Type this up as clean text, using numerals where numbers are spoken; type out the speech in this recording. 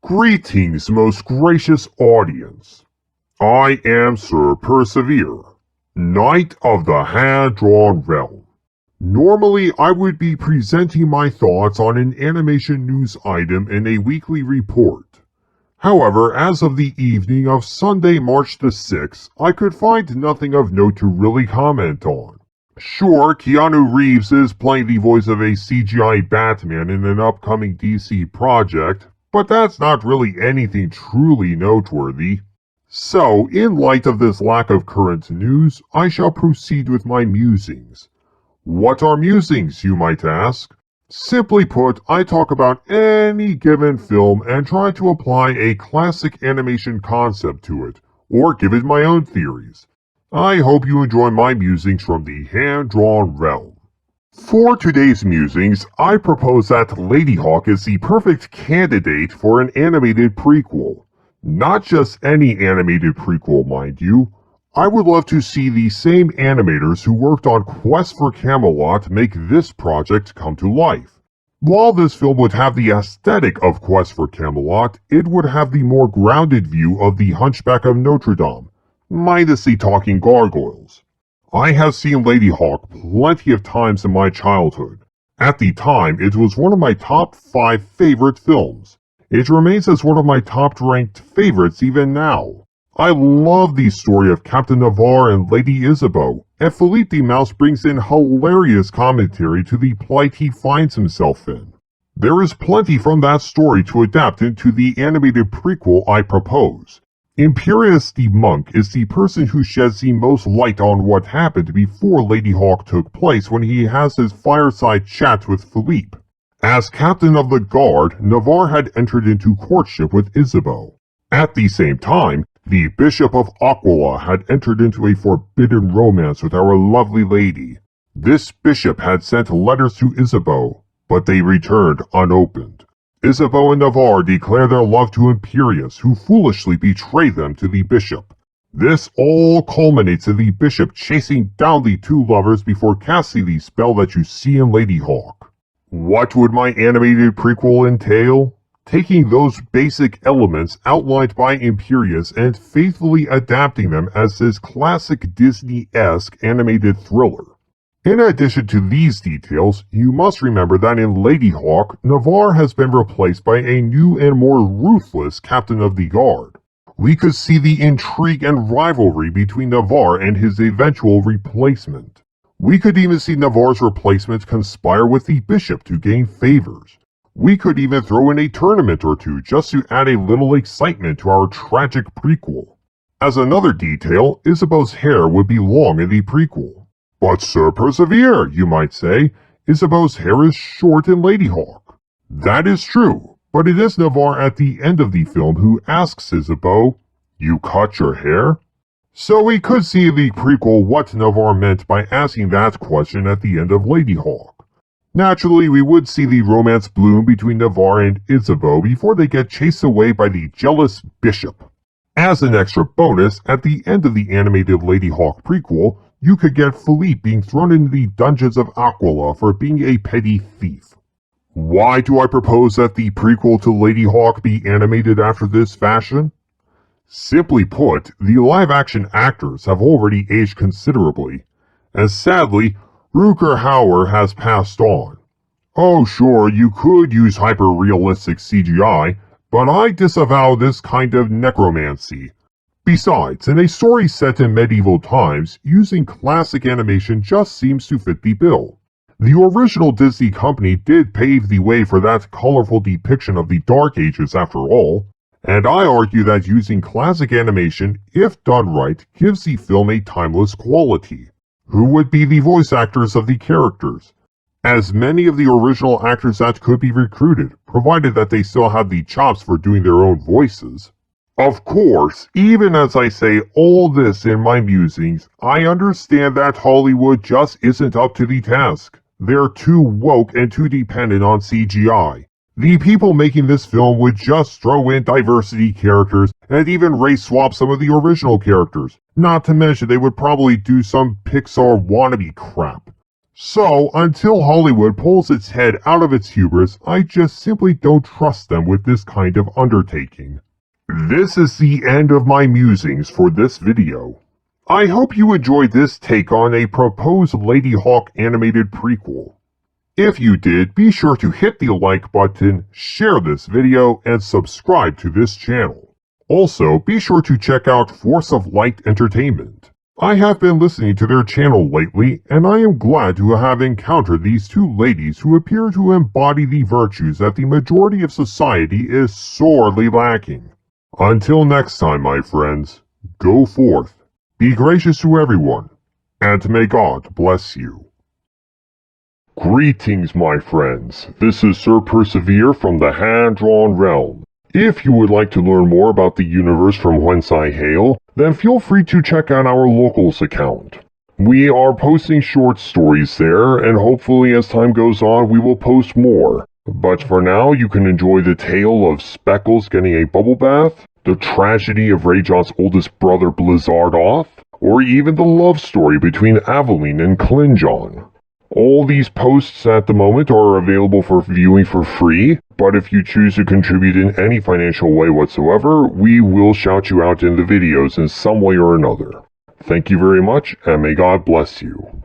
Greetings, most gracious audience. I am Sir Persevere, Knight of the Hand-Drawn Realm. Normally, I would be presenting my thoughts on an animation news item in a weekly report. However, as of the evening of Sunday, March the 6th, I could find nothing of note to really comment on. Sure, Keanu Reeves is playing the voice of a CGI Batman in an upcoming DC project, but that's not really anything truly noteworthy. So, in light of this lack of current news, I shall proceed with my musings. What are musings, you might ask? Simply put, I talk about any given film and try to apply a classic animation concept to it, or give it my own theories. I hope you enjoy my musings from the hand-drawn realm. For today's musings, I propose that Ladyhawke is the perfect candidate for an animated prequel. Not just any animated prequel, mind you. I would love to see the same animators who worked on Quest for Camelot make this project come to life. While this film would have the aesthetic of Quest for Camelot, it would have the more grounded view of the Hunchback of Notre Dame, minus the talking gargoyles. I have seen Ladyhawke plenty of times in my childhood. At the time, it was one of my top 5 favorite films. It remains as one of my top-ranked favorites even now. I love the story of Captain Navarre and Lady Isabeau, and Philippe the Mouse brings in hilarious commentary to the plight he finds himself in. There is plenty from that story to adapt into the animated prequel I propose. Imperius the Monk is the person who sheds the most light on what happened before Ladyhawke took place when he has his fireside chat with Philippe. As captain of the guard, Navarre had entered into courtship with Isabeau. At the same time, the Bishop of Aquila had entered into a forbidden romance with our lovely lady. This bishop had sent letters to Isabeau, but they returned unopened. Isabeau and Navarre declare their love to Imperius, who foolishly betrayed them to the bishop. This all culminates in the bishop chasing down the two lovers before casting the spell that you see in Ladyhawke. What would my animated prequel entail? Taking those basic elements outlined by Imperius and faithfully adapting them as his classic Disney-esque animated thriller. In addition to these details, you must remember that in Ladyhawke, Navarre has been replaced by a new and more ruthless captain of the guard. We could see the intrigue and rivalry between Navarre and his eventual replacement. We could even see Navarre's replacement conspire with the bishop to gain favors. We could even throw in a tournament or two just to add a little excitement to our tragic prequel. As another detail, Isabeau's hair would be long in the prequel. But Sir Persevere, you might say, Isabeau's hair is short in Ladyhawke. That is true, but it is Navarre at the end of the film who asks Isabeau, "You cut your hair?" So we could see in the prequel what Navarre meant by asking that question at the end of Ladyhawke. Naturally, we would see the romance bloom between Navarre and Isabeau before they get chased away by the jealous bishop. As an extra bonus, at the end of the animated Ladyhawke prequel, you could get Philippe being thrown into the dungeons of Aquila for being a petty thief. Why do I propose that the prequel to Ladyhawke be animated after this fashion? Simply put, the live-action actors have already aged considerably, and sadly, Rutger Hauer has passed on. Oh sure, you could use hyper-realistic CGI, but I disavow this kind of necromancy. Besides, in a story set in medieval times, using classic animation just seems to fit the bill. The original Disney company did pave the way for that colorful depiction of the Dark Ages after all, and I argue that using classic animation, if done right, gives the film a timeless quality. Who would be the voice actors of the characters? As many of the original actors that could be recruited, provided that they still have the chops for doing their own voices. Of course, even as I say all this in my musings, I understand that Hollywood just isn't up to the task. They're too woke and too dependent on CGI. The people making this film would just throw in diversity characters and even race swap some of the original characters. Not to mention they would probably do some Pixar wannabe crap. So, until Hollywood pulls its head out of its hubris, I just simply don't trust them with this kind of undertaking. This is the end of my musings for this video. I hope you enjoyed this take on a proposed Ladyhawke animated prequel. If you did, be sure to hit the like button, share this video, and subscribe to this channel. Also, be sure to check out Force of Light Entertainment. I have been listening to their channel lately, and I am glad to have encountered these two ladies who appear to embody the virtues that the majority of society is sorely lacking. Until next time, my friends, go forth, be gracious to everyone, and may God bless you. Greetings, my friends. This is Sir Persevere from the Hand-Drawn Realm. If you would like to learn more about the universe from whence I hail, then feel free to check out our Locals account. We are posting short stories there, and hopefully as time goes on we will post more. But for now, you can enjoy the tale of Speckles getting a bubble bath, the tragedy of Rajon's oldest brother Blizzard off, or even the love story between Aveline and Klingon. All these posts at the moment are available for viewing for free, but if you choose to contribute in any financial way whatsoever, we will shout you out in the videos in some way or another. Thank you very much, and may God bless you.